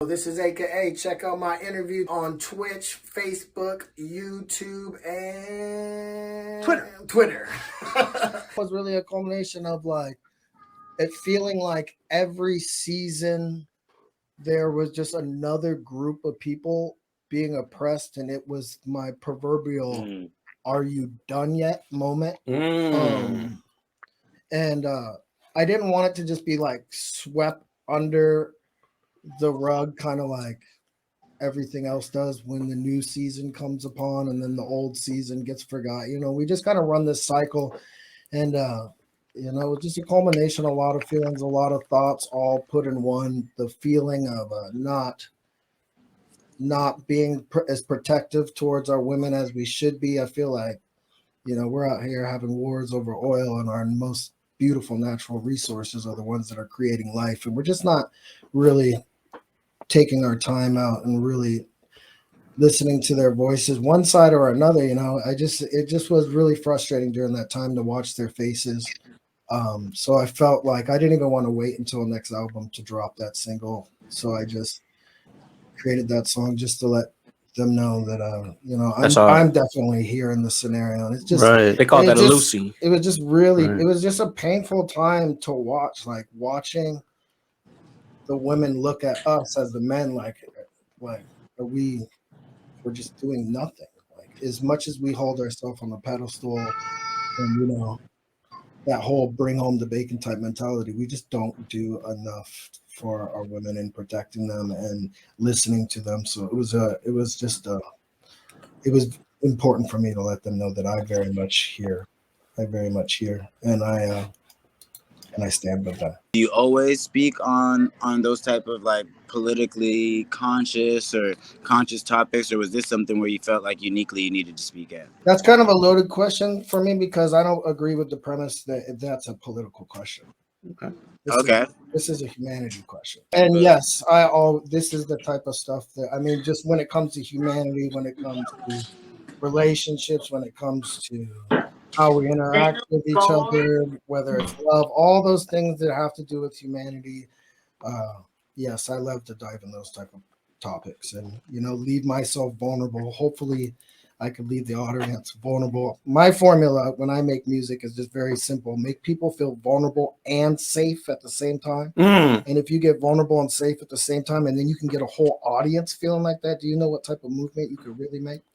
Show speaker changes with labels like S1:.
S1: This is AKA. Check out my interview on Twitch, Facebook, YouTube, and Twitter. It was really a culmination of like it feeling like every season there was just another group of people being oppressed, and it was my proverbial "Are you done yet?" moment. And I didn't want it to just be like swept under the rug, kind of like everything else does when the new season comes upon and then the old season gets forgot. We just kind of run this cycle, and just a culmination, a lot of feelings, a lot of thoughts, all put in one. The feeling of not being as protective towards our women as we should be. I feel like we're out here having wars over oil, and our most beautiful natural resources are the ones that are creating life, and we're just not really taking our time out and really listening to their voices, one side or another. It just was really frustrating during that time to watch their faces. So I felt like I didn't even want to wait until next album to drop that single. So I just created that song just to let them know that I'm definitely here in the scenario. And it's just
S2: right. They call that a Lucy.
S1: It was just really It was just a painful time to watch, like watching the women look at us as the men like we're just doing nothing. Like as much as we hold ourselves on the pedestal and that whole bring home the bacon type mentality, we just don't do enough for our women and protecting them and listening to them. So it was important for me to let them know that I very much hear, and I stand with that.
S3: Do you always speak on those type of like politically conscious or conscious topics, or was this something where you felt like uniquely you needed to speak at?
S1: That's kind of a loaded question for me because I don't agree with the premise that that's a political question.
S3: Okay.
S1: This is a humanity question. And yes, this is the type of stuff that, just when it comes to humanity, when it comes to relationships, when it comes to how we interact with each other, whether it's love, all those things that have to do with humanity. Yes, I love to dive in those type of topics and, leave myself vulnerable. Hopefully I could leave the audience vulnerable. My formula when I make music is just very simple. Make people feel vulnerable and safe at the same time. And if you get vulnerable and safe at the same time, and then you can get a whole audience feeling like that, do you know what type of movement you could really make?